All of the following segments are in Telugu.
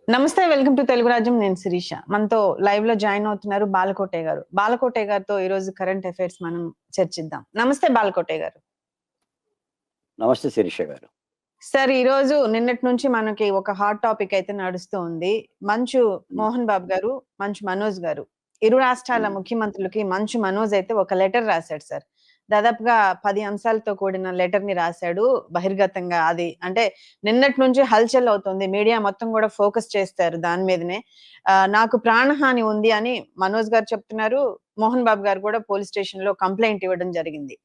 నమస్తే. వెల్కమ్ టు తెలుగు రాజ్యం. నేను శిరీష. మనతో లైవ్ లో జాయిన్ అవుతున్నారు బాలకోటే గారు. బాలకోటే గారితో ఈ రోజు కరెంట్ అఫైర్స్ మనం చర్చిద్దాం. నమస్తే బాలకోటే గారు. నమస్తే శిరీష గారు. సార్, ఈ రోజు నిన్నటి నుంచి మనకి ఒక హాట్ టాపిక్ అయితే నడుస్తూ ఉంది. మంచు మోహన్ బాబు గారు, మంచు మనోజ్ గారు ఇరు రాష్ట్రాల ముఖ్యమంత్రులకి మంచు మనోజ్ అయితే ఒక లెటర్ రాశాడు సార్. దాదాపుగా 10 అంశాలతో కూడిన లెటర్ ని రాశాడు బహిర్గతంగా. అది అంటే నిన్నటి నుంచి హల్చల్ అవుతుంది. మీడియా మొత్తం కూడా ఫోకస్ చేస్తారు దాని మీదనే. నాకు ప్రాణహాని ఉంది అని మనోజ్ గారు చెప్తున్నారు. మోహన్ బాబు గారు కూడా పోలీస్ స్టేషన్ లో కంప్లైంట్ ఇవ్వడం జరిగింది.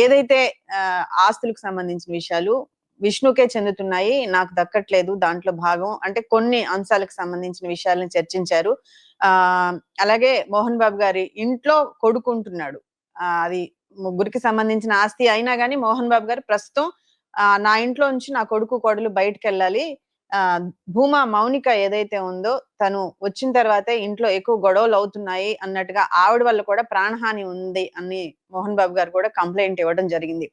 ఏదైతే ఆస్తులకు సంబంధించిన విషయాలు విష్ణుకే చెందుతున్నాయి, నాకు దక్కట్లేదు, దాంట్లో భాగం అంటే కొన్ని అంశాలకు సంబంధించిన విషయాలను చర్చించారు. ఆ అలాగే మోహన్ బాబు గారి ఇంట్లో కొడుకుంటున్నాడు. అది ముగ్గురికి సంబంధించిన ఆస్తి అయినా గానీ మోహన్ బాబు గారు ప్రస్తుతం నా ఇంట్లో నుంచి నా కొడుకు కోడలు బయటకెళ్ళాలి. భూమా మౌనిక ఏదైతే ఉందో తను వచ్చిన తర్వాతే ఇంట్లో ఎక్కువ గొడవలు అవుతున్నాయి అన్నట్టుగా ఆవిడ వల్ల కూడా ప్రాణహాని ఉంది అని మోహన్ బాబు గారు కూడా కంప్లైంట్ ఇవ్వడం జరిగింది.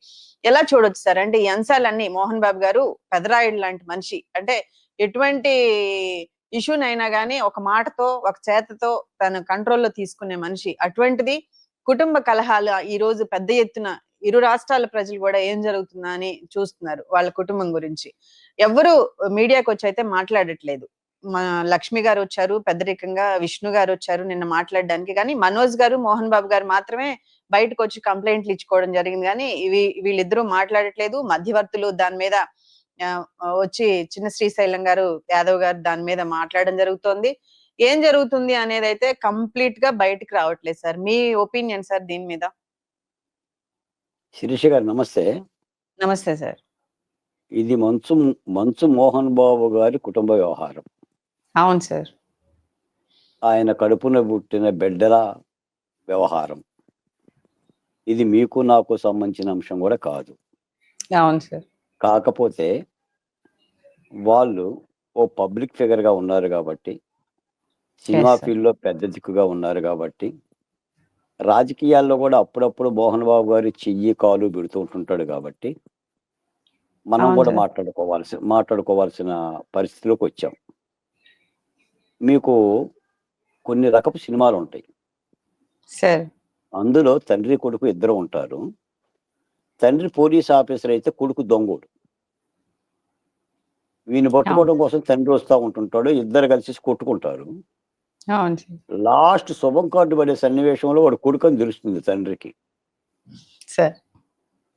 ఎలా చూడొచ్చు సార్? అంటే ఈ అంశాలన్నీ మోహన్ బాబు గారు పెదరాయుడు లాంటి మనిషి. అంటే ఎటువంటి ఇష్యూనైనా గానీ ఒక మాటతో, ఒక చేతతో తన కంట్రోల్‌లో తీసుకునే మనిషి. అటువంటిది కుటుంబ కలహాలు ఈ రోజు పెద్ద ఎత్తున ఇరు రాష్ట్రాల ప్రజలు కూడా ఏం జరుగుతుందా అని చూస్తున్నారు వాళ్ళ కుటుంబం గురించి. ఎవ్వరు మీడియాకొచ్చి అయితే మాట్లాడట్లేదు. లక్ష్మి గారు వచ్చారు, పెద్దరికంగా విష్ణు గారు వచ్చారు నిన్న మాట్లాడడానికి. కానీ మనోజ్ గారు, మోహన్ బాబు గారు మాత్రమే బయటకొచ్చి కంప్లైంట్లు ఇచ్చుకోవడం జరిగింది. కానీ వీళ్ళిద్దరూ మాట్లాడట్లేదు. మధ్యవర్తులు దాని మీద వచ్చి చిన్న శ్రీశైలం గారు, యాదవ్ గారు దాని మీద మాట్లాడడం జరుగుతోంది. ఏం జరుగుతుంది అనేది అయితే కంప్లీట్ గా బయటకు రావట్లేదు సార్. మీ ఒపీనియన్ సార్ దీని మీద? శిరీష గారు నమస్తే. నమస్తే సార్. ఇది మంచు మోహన్ బాబు గారి కుటుంబ వ్యవహారం. అవును సార్. ఆయన కడుపున పుట్టిన బిడ్డల వ్యవహారం. ఇది మీకు నాకు సంబంధించిన అంశం కూడా కాదు. అవును సార్. కాకపోతే వాళ్ళు ఓ పబ్లిక్ ఫిగర్ గా ఉన్నారు కాబట్టి, సినిమా ఫీల్డ్ లో పెద్ద దిక్కుగా ఉన్నారు కాబట్టి, రాజకీయాల్లో కూడా అప్పుడప్పుడు మోహన్ బాబు గారి చెయ్యి కాలు పెడుతూ ఉంటుంటాడు కాబట్టి మనం కూడా మాట్లాడుకోవాల్సిన పరిస్థితిలోకి వచ్చాం. మీకు కొన్ని రకపు సినిమాలు ఉంటాయి సార్. అందులో తండ్రి కొడుకు ఇద్దరు ఉంటారు. తండ్రి పోలీస్ ఆఫీసర్ అయితే కొడుకు దొంగోడు. వీని పట్టుకోవడం కోసం తండ్రి వస్తూ ఉంటుంటాడు. ఇద్దరు కలిసి కొట్టుకుంటారు. లాస్ట్ శుభం కార్డు పడే సన్నివేశంలో వాడు కొడుకు అని తెలుస్తుంది తండ్రికి.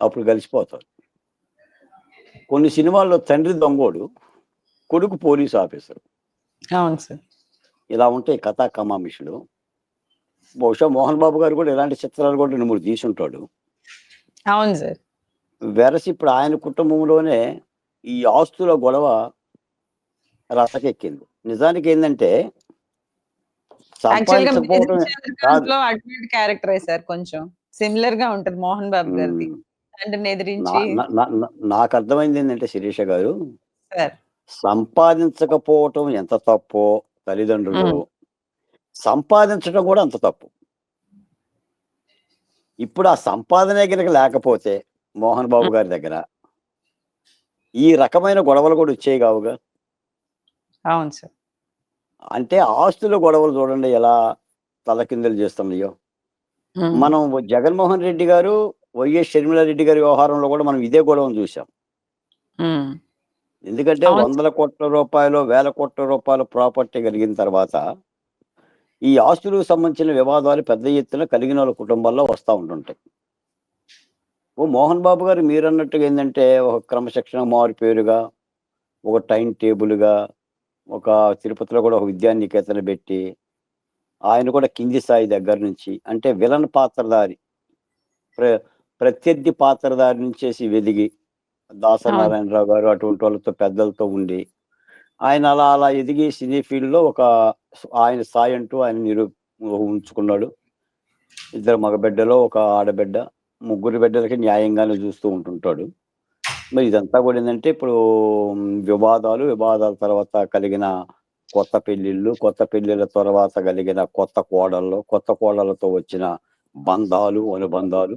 అప్పుడు కలిసిపోతారు. కొన్ని సినిమాల్లో తండ్రి దొంగోడు, కొడుకు పోలీస్ ఆఫీసర్. అవును సార్. ఇలా ఉంటాయి కథా కమామిషులు. బహుశా మోహన్ బాబు గారు కూడా ఇలాంటి చిత్రాలు కూడా 2, 3 తీసుంటాడు. అవును సార్. వెరసి ఇప్పుడు ఆయన కుటుంబంలోనే ఈ ఆస్తుల గొడవ రసకెక్కింది. నిజానికి ఏంటంటే సంపాదించకపోవడం అటువంటి క్యారెక్టరే సార్. కొంచెం సిమిలర్ గా ఉంటది మోహన్ బాబు గారిది. తండ్రిని ఎదిరించి. నాకు అర్థమైంది ఏంటంటే శిరీష గారు, సంపాదించకపోవటం ఎంత తప్పో తల్లిదండ్రులు, సంపాదించడం కూడా అంత తప్పు. ఇప్పుడు ఆ సంపాదనే కనుక లేకపోతే మోహన్ బాబు గారి దగ్గర ఈ రకమైన గొడవలు కూడా వచ్చేవి కావుగా. అవును సార్. అంటే ఆస్తుల గొడవలు చూడండి ఎలా తలకిందులు చేస్తున్నాయో. మనం జగన్మోహన్ రెడ్డి గారు, వైఎస్ షర్మిలారెడ్డి గారి వ్యవహారంలో కూడా మనం ఇదే గొడవను చూసాం. ఎందుకంటే 100 కోట్ల రూపాయలు, 1000 కోట్ల రూపాయల ప్రాపర్టీ కలిగిన తర్వాత ఈ ఆస్తులకు సంబంధించిన వివాదాలు పెద్ద ఎత్తున కలిగిన వాళ్ళ కుటుంబాల్లో వస్తూ ఉంటుంటాయి. మోహన్ బాబు గారు మీరన్నట్టుగా ఏంటంటే ఒక క్రమశిక్షణ మారుపేరుగా, ఒక టైం టేబుల్గా, ఒక తిరుపతిలో కూడా ఒక విద్యానికేతన పెట్టి ఆయన కూడా కింది స్థాయి దగ్గర నుంచి అంటే విలన్ పాత్రధారి, ప్రత్యర్థి పాత్రధారి నుంచేసి వెదిగి దాసనారాయణరావు గారు అటువంటి వాళ్ళతో పెద్దలతో ఉండి ఆయన అలా ఎదిగి సినీ ఫీల్డ్లో ఒక ఆయన స్థాయి అంటూ ఆయన ఉంచుకున్నాడు. 2 మగబిడ్డలో ఒక ఆడబిడ్డ, 3 బిడ్డలకి న్యాయంగానే చూస్తూ ఉంటుంటాడు. మరి ఇదంతా కూడా ఏంటంటే ఇప్పుడు వివాదాల తర్వాత కలిగిన కొత్త పెళ్లిళ్ళు, కొత్త పెళ్లిళ్ళ తర్వాత కలిగిన కొత్త కోడళ్ళతో వచ్చిన బంధాలు, అనుబంధాలు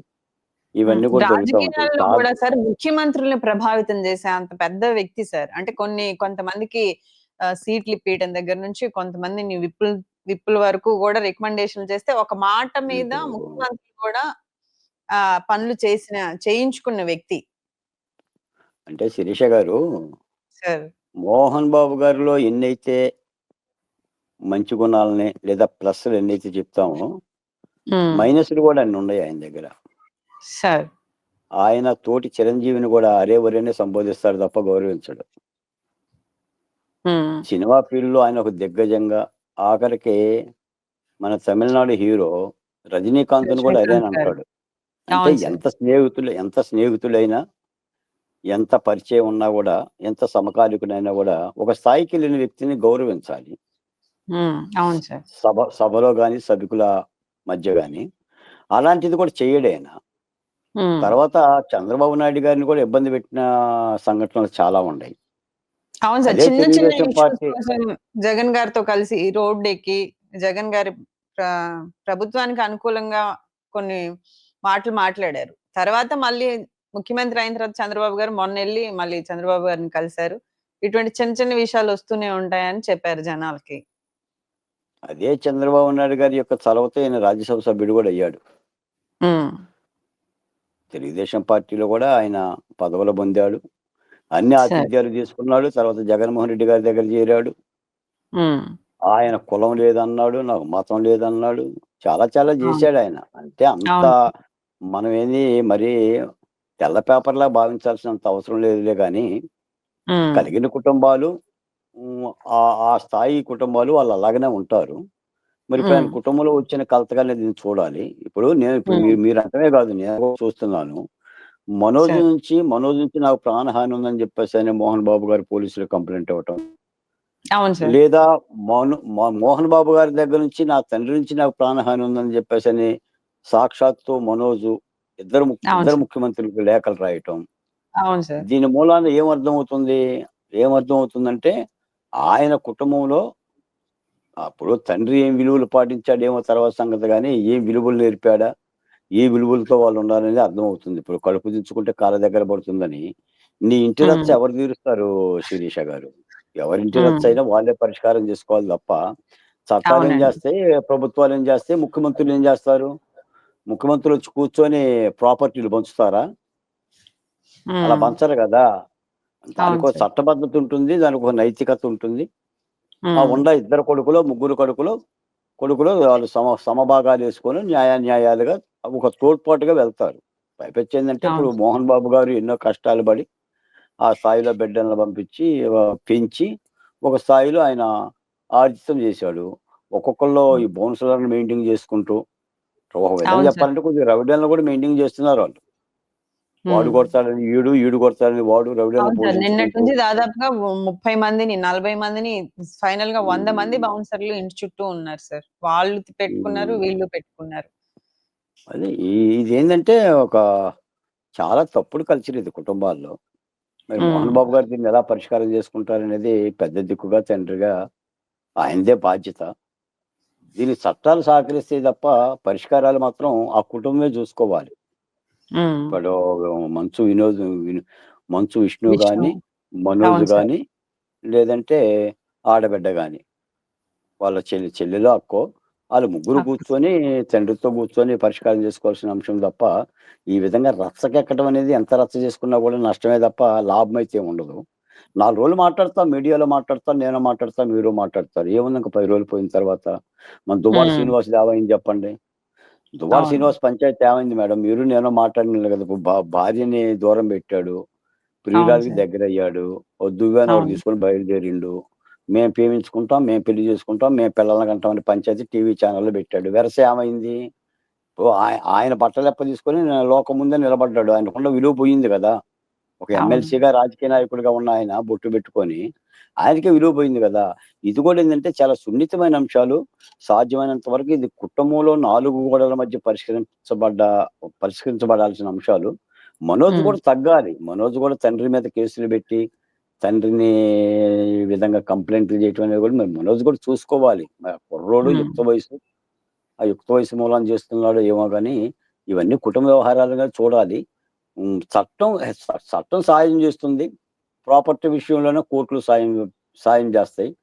ఇవన్నీ కూడా జరుగుతూ ఉంటాయి. సార్ ముఖ్యమంత్రుల్ని ప్రభావితం చేసే అంత పెద్ద వ్యక్తి సార్. అంటే కొంతమందికి సీట్లు ఇప్పియటం దగ్గర నుంచి కొంతమందిని విప్పుల వరకు కూడా రికమెండేషన్ చేస్తే ఒక మాట మీద ఇప్పుడు ముఖ్యమంత్రి కూడా పనులు చేయించుకున్న వ్యక్తి. అంటే శిరీష గారు, సార్. మోహన్ బాబు గారిలో ఎన్నైతే మంచి గుణాలని లేదా ప్లస్‌లు ఎన్నైతే చెప్తామో, హ్మ్. మైనస్‌లు కూడా అన్ని ఉన్నాయి ఆయన దగ్గర. సార్. ఆయన తోటి చిరంజీవిని కూడా అరే ఒరేనే సంబోధిస్తాడు తప్ప గౌరవించడు. హ్మ్. సినిమా ఫీల్డ్‌లో ఆయన ఒక దిగ్గజంగా, ఆఖరికి మన తమిళనాడు హీరో రజనీకాంత్‌ని కూడా అరే అని రజనీకాంత్ గారు. అంటాడు. అంటే అవును సార్. ఎంత స్నేహితులైనా, ఎంత పరిచయం ఉన్నా కూడా, ఎంత సమకాలీకుడైనా కూడా, ఒక స్థాయికెళ్ళిన వ్యక్తిని గౌరవించాలి. అవును సార్. సభలో గాని, సభికుల మధ్య గాని. అలాంటిది కూడా చెయ్యడాయన. హ్మ్. తర్వాత చంద్రబాబు నాయుడు గారిని కూడా ఇబ్బంది పెట్టిన సంఘటనలు చాలా ఉన్నాయి. అవును సార్. అదే చిన్న చిన్న తెలుగుదేశం ఇష్యూస్ పార్టీ కోసం జగన్ గారితో కలిసి రోడ్డెక్కి జగన్ గారి ప్ర ప్రభుత్వానికి అనుకూలంగా కొన్ని మాటలు మాట్లాడారు. తర్వాత మళ్ళీ ముఖ్యమంత్రి అయిన తర్వాత చంద్రబాబు గారు మొన్నెళ్లి మళ్ళీ చంద్రబాబు గారిని కలిసారు. ఇటువంటి చిన్న చిన్న విషయాలు వస్తూనే ఉంటాయని చెప్పారు జనాలకి. అదే చంద్రబాబు నాయుడు గారి యొక్క చలవతో ఈయన రాజ్యసభ సభ్యుడు కూడా అయ్యాడు. హ్మ్. తెలుగుదేశం పార్టీలో కూడా ఆయన పదవులు పొందాడు. అన్ని సరే. ఆతిథ్యాలు తీసుకున్నాడు. తర్వాత జగన్మోహన్ రెడ్డి గారి దగ్గర చేరాడు. హ్మ్. ఆయన కులం లేదన్నాడు. నాకు మతం లేదన్నాడు. చాలా చాలా అవును. చేశాడాయన. అంటే అంత అవును. మనమేమి మరీ తెల్ల పేపర్‌లా భావించాల్సినంత అవసరం లేదులే గానీ, హ్మ్. కలిగిన కుటుంబాలు ఆ స్థాయి కుటుంబాలు వాళ్ళు అలాగనే ఉంటారు. మరి ఇప్పుడు హ్మ్. ఆయన కుటుంబంలో వచ్చిన కలతగా నేను చూడాలి. ఇప్పుడు హ్మ్. మీరంటమే కాదు నేను కూడా చూస్తున్నాను. సరే. మనోజ్ నుంచి నాకు ప్రాణహాని ఉందని చెప్పేసని మోహన్ బాబు గారు పోలీసులకు కంప్లెయింట్ ఇవ్వటం. అవును సార్. లేదా మోహన్ బాబు గారి దగ్గర నుంచి నా తండ్రి నుంచి నాకు ప్రాణహాని ఉందని చెప్పేసని సాక్షాత్తు మనోజు అవును ఇద్దరు సార్. ముఖ్యమంత్రులకు లేఖలు రాయటం. అవును సార్. దీని మూలాన ఏమర్థమవుతుందంటే ఆయన కుటుంబంలో అప్పుడు తండ్రి ఏం విలువలు పాటించాడేమో తర్వాత సంగతి గానీ, ఏం విలువలు నేర్పాడా? ఏ విలువలతో వాళ్ళు ఉండాలనేది అర్థమవుతుంది. ఇప్పుడు కడుపు దించుకుంటే కాళ్ళ దగ్గర పడుతుందని, నీ ఇంటి రచ్చ హ్మ్. ఎవరు తీరుస్తారు శిరీష గారు? ఎవరింటి రచ్చ హ్మ్. అయినా వాళ్ళే పరిష్కారం చేసుకోవాలి తప్ప, చట్టాలేం అవునండి. చేస్తాయి, ప్రభుత్వాలేం చేస్తాయి, ముఖ్యమంత్రులేం చేస్తారు? ముఖ్యమంత్రులొచ్చి కూర్చొని ప్రాపర్టీలు పంచుతారా? అలా హ్మ్. పంచరు గదా! అవును దానికో సార్. చట్టబద్ధత ఉంటుంది. దానికో నైతికత ఉంటుంది. హ్మ్. ఉన్న ఇద్దరు కొడుకులో, ముగ్గురు కొడుకులు వాళ్ళు సమభాగాలేసుకొని న్యాయాలుగా ఒక తోడ్పాటుగా వెళ్తారు. పైపెచ్చేందంటే ఇప్పుడు అవును. మోహన్ బాబు గారు ఎన్నో కష్టాలు పడి, ఆ స్థాయిలో బిడ్డలను పంపించి పెంచి, ఒక స్థాయిలో ఆయన ఆర్జితం చేశాడు. ఒక్కొక్కళ్ళు ఈ హ్మ్. బౌన్సర్‌లను మెయింటైన్ చేసుకుంటూ, ఒక విధంగా అవును సార్. చెప్పాలంటే కొద్దిగా రౌడీలను కూడా మెయింటైన్ చేస్తున్నారు వాళ్ళు. వాడు హ్మ్. కొడతాడని ఈడు కొడతాడని వాడు రౌడీలను అవును సార్. నిన్నటి పోషించుకుంటూ నుంచి దాదాపుగా 30 మందిని, 40 మందిని ఫైనల్‌గా 100 మంది హ్మ్. బౌన్సర్‌లు ఇంటి చుట్టూ ఉన్నారు సార్. వాళ్ళు పెట్టుకున్నారు, హ్మ్. వీళ్ళు పెట్టుకున్నారు. అదే ఇదేందంటే ఒక చాలా తప్పుడు కల్చర్ ఇది కుటుంబాల్లో. మరి హ్మ్. మోహన్ బాబు గారు దీన్ని ఎలా పరిష్కారం చేసుకుంటారనేది పెద్ద దిక్కుగా, తండ్రిగా ఆయనదే బాధ్యత. దీనికి చట్టాలు సహకరిస్తాయి తప్ప, పరిష్కారాలు మాత్రం ఆ కుటుంబమే జూసుకోవాలి. హ్మ్. ఇప్పుడు మంచు వినోద్ విను మంచు విష్ణు విష్ణు. గాని, మనోజ్ అవును సార్. గాని, లేదంటే ఆడబిడ్డ గాని. వాళ్ళ చెల్లెలో, అక్కో ఆళ్ళు ముగ్గురు అక్ కూర్చొని, తండ్రితో కూర్చొని పరిష్కారం చేసుకోవాల్సిన అంశం తప్ప, ఈ విధంగా రచ్చకెక్కడం అనేది ఎంత రచ్చ చేసుకున్నా కూడా నష్టమే తప్ప లాభమైతే ఉండదు. 4 రోజులు మాట్లాడతాం, మీడియాలో మాట్లాడతాం, నేను మాట్లాడతా, మీరు మాట్లాడతారు. ఏముంది ఇంక 10 రోజులు పోయిన తర్వాత? మన దువ్వాడ హ్మ్. శ్రీనివాస్‌ది ఏమైంది చెప్పండి? దువ్వాడ అవును. శ్రీనివాస్ పంచాయతీ ఏమైంది మేడం? మీరు నేను మాట్లాడినోళ్ళే కదా! భార్యని దూరం పెట్టాడు. అవును ప్రియురాలికి సార్. దగ్గరయ్యాడు. వద్దుగా అని ఒకటి అవును. తీసుకొని బయలుదేరిండు. మేము ప్రేమించుకుంటాం, మేము పెళ్లి చేసుకుంటాం, మేము పిల్లల్ని కంటాం అని పంచాయతీ టీవీ ఛానెల్‌లో పెట్టాడు. వెరస ఏమైంది? ఆయన బట్టలెప్ప తీసుకొని లోకం ముందే నిలబడ్డాడు. ఆయనకున్న విలువ పోయింది గదా! ఒక అవును. ఎమ్మెల్సీగా, రాజకీయ నాయకుడిగా ఉన్న ఆయన బొట్టు పెట్టుకొని, ఆయనకే విలువ పోయింది గదా! ఇది కూడా ఏందంటే చాలా సున్నితమైన అంశాలు. సాధ్యమైనంత వరకు ఇది కుటుంబంలో 4 గోడల మధ్య పరిష్కరించబడాల్సిన అంశాలు. మనోజ్ హ్మ్. కూడా తగ్గాలి. మనోజ్ కూడా తండ్రి మీద కేసులు పెట్టి, తండ్రిని ఈ విధంగా కంప్లెయింట్లు చేయటం అనేది కూడా మరి మనోజ్ కూడా చూసుకోవాలి. కుర్రోడు హ్మ్. యుక్త వయసు. ఆ యుక్త వయసు మూలాన చేస్తున్నాడో ఏమో గాని, ఇవన్నీ కుటుంబ వ్యవహారాలుగా చూడాలి. చట్టం సాయం చేస్తుంది. ప్రాపర్టీ విషయంలోనే కోర్టులు సాయం సాయం చేస్తాయి.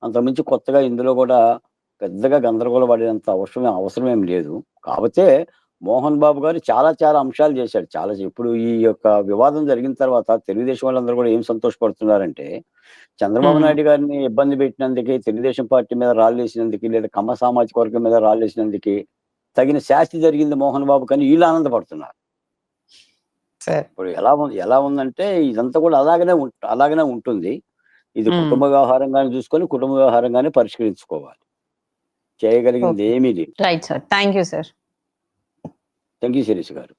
అంతకుమించి కొత్తగా ఇందులో కూడా పెద్దగా గందరగోళ పడేంత అవసరమేం లేదు. కాపోతే మోహన్ బాబు గారు చాలా చాలా అంశాలు చేశాడు. ఇప్పుడు ఈ యొక్క వివాదం జరిగిన తర్వాత తెలుగుదేశం వాళ్ళందరూ కూడా ఏం సంతోషపడుతున్నారంటే, చంద్రబాబు హ్మ్. నాయుడు గారిని ఇబ్బంది పెట్టినందుకు, తెలుగుదేశం పార్టీ మీద రాళ్ళేసినందుకు, లేదా కమ్మ సామాజిక వర్గం మీద రాళ్ళేసినందుకు తగిన శాస్తి జరిగింది మోహన్ బాబుకని ఈళ్ళు ఆనందపడుతున్నారు. సార్. ఇప్పుడు ఎలా ఉందంటే ఇదంతా కూడా అలాగనే ఉంటుంది. ఇది హ్మ్. కుటుంబ వ్యవహారంగానే చూసుకొని, కుటుంబ వ్యవహారంగానే పరిష్కరించుకోవాలి. చేయగలిగింది ఓకే. ఏమీ లేదు. Right sir. Thank you sir. Thank you Sirisha గారు.